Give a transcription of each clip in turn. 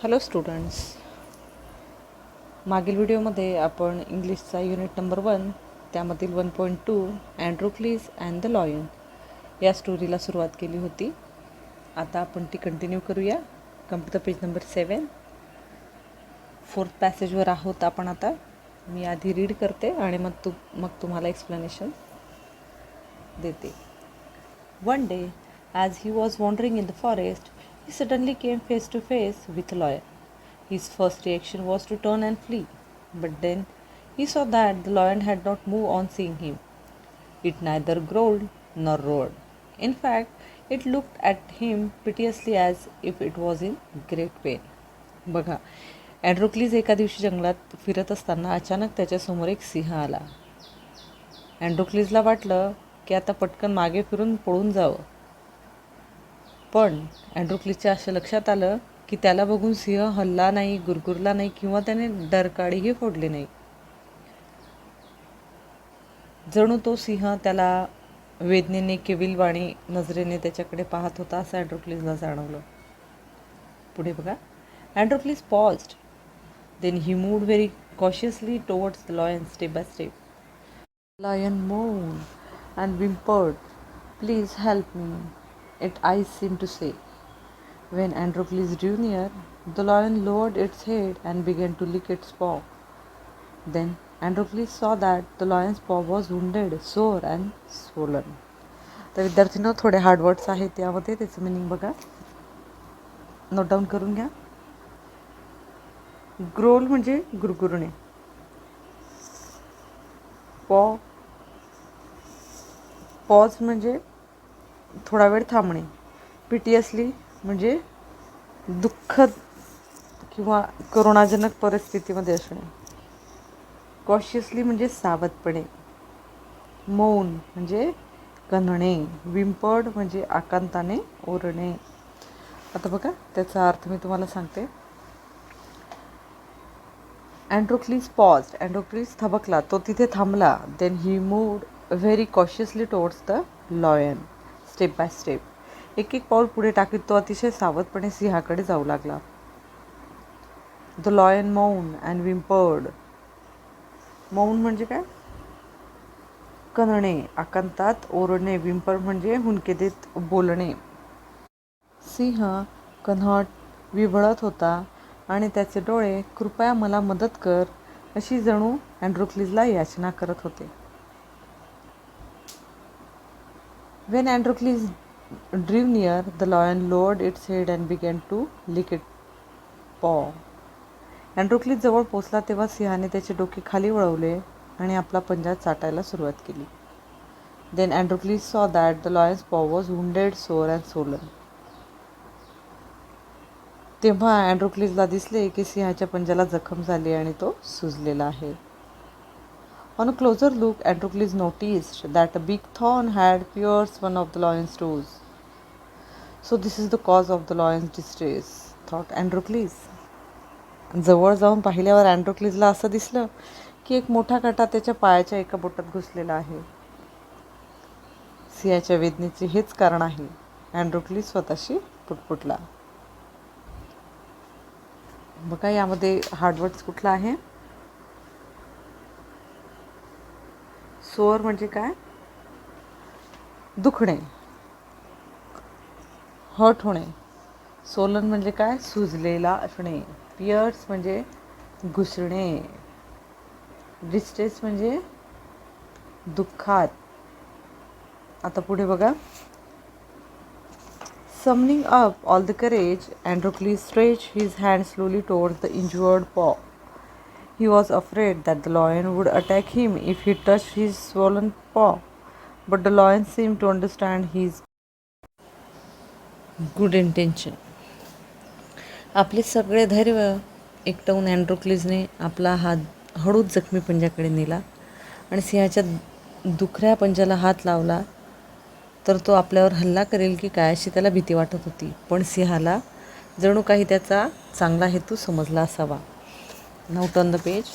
Hello students, मागील व्हिडिओमध्ये आपण इंग्लिशचा युनिट नंबर 1 त्यामधील 1.2 अँड्रोक्लिस अँड द लॉयन या स्टोरीला सुरुवात केली होती. आता आपण ती कंटिन्यू करूया. Complete the page number 7. 4th पॅसेजवर आहोत आपण आता. मी आधी रीड करते आणि मग तुम्हाला एक्सप्लेनेशन देते. One day, as he was wandering in the forest, he suddenly came face to face with a lion. His first reaction was to turn and flee, but then he saw that the lion had not moved on seeing him. It neither growled nor roared. In fact, it looked at him piteously as if it was in great pain. बघा, अँड्रोक्लिस एका दिवशी जंगलात फिरत असताना अचानक त्याच्यासमोर एक सिंह आला. अँड्रोक्लिसला वाटलं की आता पटकन मागे फिरून पळून जावं, पण अँड्रोक्लिसच्या असं लक्षात आलं की त्याला बघून सिंह हलला नाही, गुरगुरला नाही किंवा त्याने डरकाळीही फोडली नाही. जणू तो सिंह त्याला वेदनेने केविलवाणी नजरेने त्याच्याकडे पाहत होता असं अँड्रोक्लिसला जाणवलं. पुढे बघा. Androcles paused. Then he moved very cautiously towards the lion step by step. Lion moaned and whimpered, "Please help me," its eyes seemed to say. When Androcles drew near, the lion lowered its head and began to lick its paw. Then Androcles saw that the lion's paw was wounded, sore and swollen. तर विद्यार्थ्यांनो, थोडे hard words आहेत यामध्ये, त्याचं meaning बघा, note down करून घ्या. Growl म्हणजे गुरगुरणे, पॉज म्हणजे थोडा वेळ थांबणे, पिटियसली म्हणजे दुःखद किंवा करुणाजनक परिस्थितीमध्ये असणे, कॉशियसली म्हणजे सावधपणे, मौन म्हणजे कणणे, विम्पर्ड म्हणजे आकांताने ओरडणे. आता बघा त्याचा अर्थ मी तुम्हाला सांगते. अँड्रोक्लिस पॉज्ड. अँड्रोक्लिस थबकला, तो तिथे थांबला. Then he moved very cautiously towards the lion step by step. एक एक पाऊल पुढे टाकीत तो अतिशय सावधपणे सिंहाकडे जाऊ लागला. द लॉयन मौन अँड विम्पर्ड. मौन म्हणजे काय? कणणे, आकांतात ओरडणे. विम्पर म्हणजे हुंदके देत बोलणे. सिंह कण्हट विव्हळत होता आणि त्याचे डोळे "कृपया मला मदत कर" अशी जणू अँड्रोक्लिसला याचना करत होते. When Androcles drew near, the lion lowered its head and began to lick its paw. अँड्रोक्लिस जवळ पोचला तेव्हा सिंहाने त्याचे डोके खाली वळवले आणि आपला पंजा चाटायला सुरुवात केली. Then Androcles saw that the lion's paw was wounded, sore and swollen. तेव्हा अँड्रोक्लिसला दिसले की सिंहाच्या पंजाला जखम झाली आणि तो सुजलेला आहे. On a closer look, Androcles noticed that a big thorn had pierced one of the lion's toes. So this is the cause of the lion's distress, thought Androcles. जवळ जाऊन पाहिल्यावर अँड्रोक्लिसला असं दिसलं की एक मोठा काटा त्याच्या पायाच्या एका बोटात घुसलेला आहे. सिंहाच्या वेदनेचे हेच कारण आहे, अँड्रोक्लिस स्वतःशी पुटपुटला. बघा यामध्ये हार्डवर्ड्स कुठला आहे? सोअर म्हणजे काय? दुखणे, हर्ट होणे. सोलन म्हणजे काय? सुजलेला असणे. पियर्स म्हणजे घुसणे. डिस्ट्रेस म्हणजे दुःखात. आता पुढे बघा. Summoning up all the courage, Androcles stretched his hand slowly towards the injured paw. He was afraid that the lion would attack him if he touched his swollen paw, but the lion seemed to understand his good intention. आपले सगळे धैर्य एकटवून अँड्रोक्लिसने आपला हात हळूच जखमी पंजाकडे नेला आणि सिंहाच्या दुखऱ्या पंजाला हात लावला तर तो आपल्यावर हल्ला करेल की काय अशी त्याला भीती वाटत होती. पण सिंहाला जणू काही त्याचा चांगला हेतू समजला असावा. Now turn the page.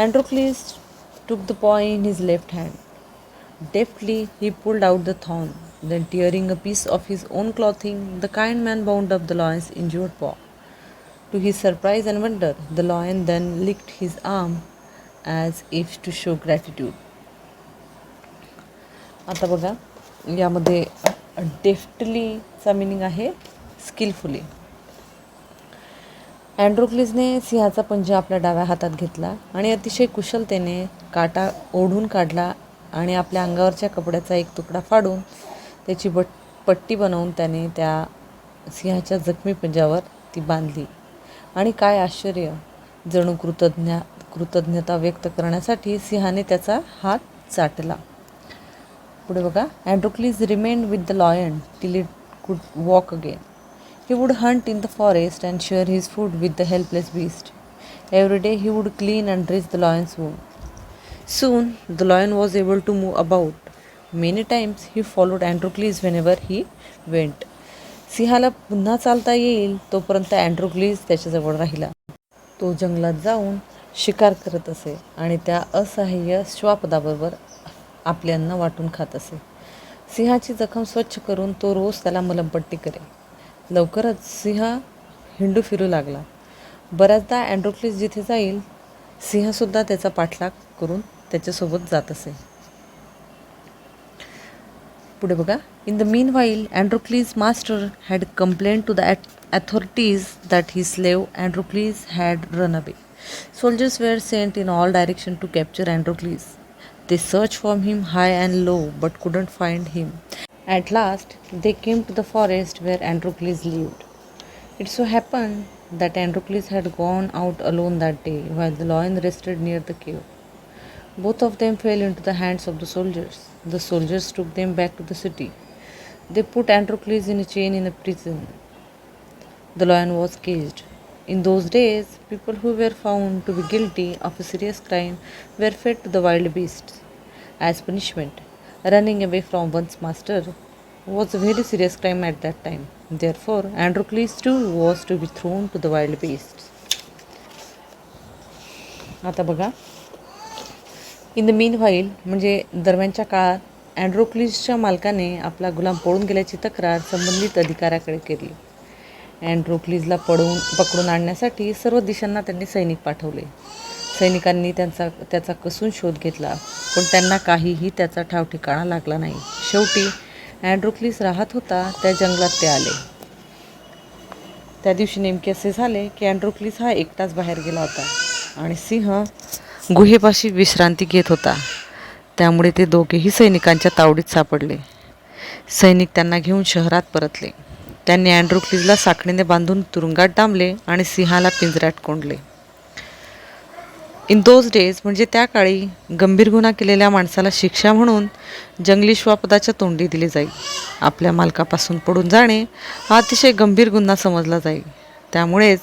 Androcles took the paw in his left hand. Deftly he pulled out the thorn. Then tearing a piece of his own clothing, the kind man bound up the lion's injured paw. To his surprise and wonder, the lion then licked his arm as if to show gratitude. आता बघा, यामध्ये डेफ्टलीचा meaning आहे skilfully. अँड्रोक्लिसने सिंहाचा पंजा आपल्या डाव्या हातात घेतला आणि अतिशय कुशलतेने काटा ओढून काढला आणि आपल्या अंगावरच्या कपड्याचा एक तुकडा फाडून त्याची पट्टी बनवून त्याने त्या सिंहाच्या जखमी पंजावर ती बांधली. आणि काय आश्चर्य, जणू कृतज्ञता व्यक्त करण्यासाठी सिंहाने त्याचा हात चाटला. पुढे बघा, Androcles remained with the lion till it could walk again. He would hunt in the forest and share his food with the helpless beast. Every day he would clean and dress the lion's wound. Soon the lion was able to move about. Many times he followed Androcles whenever he went. सिंहाला पुन्हा चालता येईल तोपर्यंत अँड्रोक्लिस त्याच्याजवळ राहिला. तो जंगलात जाऊन शिकार करत असे आणि त्या असहाय्य श्वापदाबरोबर आपले अन्न वाटून खात असे. सिंहाची जखम स्वच्छ करून तो रोज त्याला मलमपट्टी करे. लवकरच सिंह हिंडू फिरू लागला. बऱ्याचदा अँड्रोक्लिस जिथे जाईल सिंहसुद्धा त्याचा पाठलाग करून त्याच्यासोबत जात असे. पुढे बघा, in the meanwhile Androcles master had complaint to the authorities that he slave Androcles had run away. Soldiers were sent in all direction to capture Androcles. They searched for him high and low but couldn't find him. At last, they came to the forest where Androcles lived. It so happened that Androcles had gone out alone that day while the lion rested near the cave. Both of them fell into the hands of the soldiers. The soldiers took them back to the city. They put Androcles in a chain in a prison. The lion was caged. In those days, people who were found to be guilty of a serious crime were fed to the wild beasts. As punishment, running away from one's master was a very serious crime at that time. Therefore, Androcles too was to be thrown to the wild beasts. आता बघा, in the mean while म्हणजे दरम्यानच्या काळात अँड्रोक्लिसच्या मालकाने आपला गुलाम पळून गेल्याची तक्रार संबंधित अधिकाऱ्याकडे केली. अँड्रोक्लिसला पकडून आणण्यासाठी सर्व दिशांना त्यांनी सैनिक पाठवले. सैनिकांनी त्याचा कसून शोध घेतला, पण त्यांना काहीही त्याचा ठावठिकाणा लागला नाही. शेवटी अँड्रोक्लिस राहत होता त्या जंगलात ते आले. त्या दिवशी नेमके असे झाले की अँड्रोक्लिस हा एकटाच बाहेर गेला होता आणि सिंह गुहेपाशी विश्रांती घेत होता. त्यामुळे ते दोघेही सैनिकांच्या तावडीत सापडले. सैनिक त्यांना घेऊन शहरात परतले. त्यांनी अँड्रोक्लिसला साखळीने बांधून तुरुंगात डांबले आणि सिंहाला पिंजऱ्यात कोंडले. इन दोज डेज म्हणजे त्या काळी गंभीर गुन्हा केलेल्या माणसाला शिक्षा म्हणून जंगली श्वापदाच्या तोंडी दिली जाईल. आपल्या मालकापासून पडून जाणे हा अतिशय गंभीर गुन्हा समजला जाईल. त्यामुळेच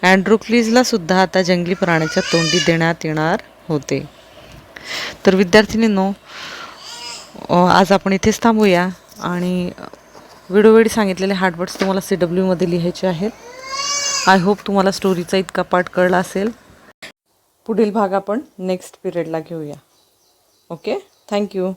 अँड्रोक्लिसला सुद्धा आता जंगली प्राण्याच्या तोंडी देण्यात येणार होते. तर विद्यार्थिनींनो, आज आपण इथेच थांबूया आणि वेळोवेळी सांगितलेले हार्डवर्ड्स तुम्हाला CWमध्ये लिहायचे आहेत. आय होप तुम्हाला स्टोरीचा इतका पार्ट कळला असेल. पुढील भाग आपण नेक्स्ट पिरियडला घेऊया. Okay, thank you.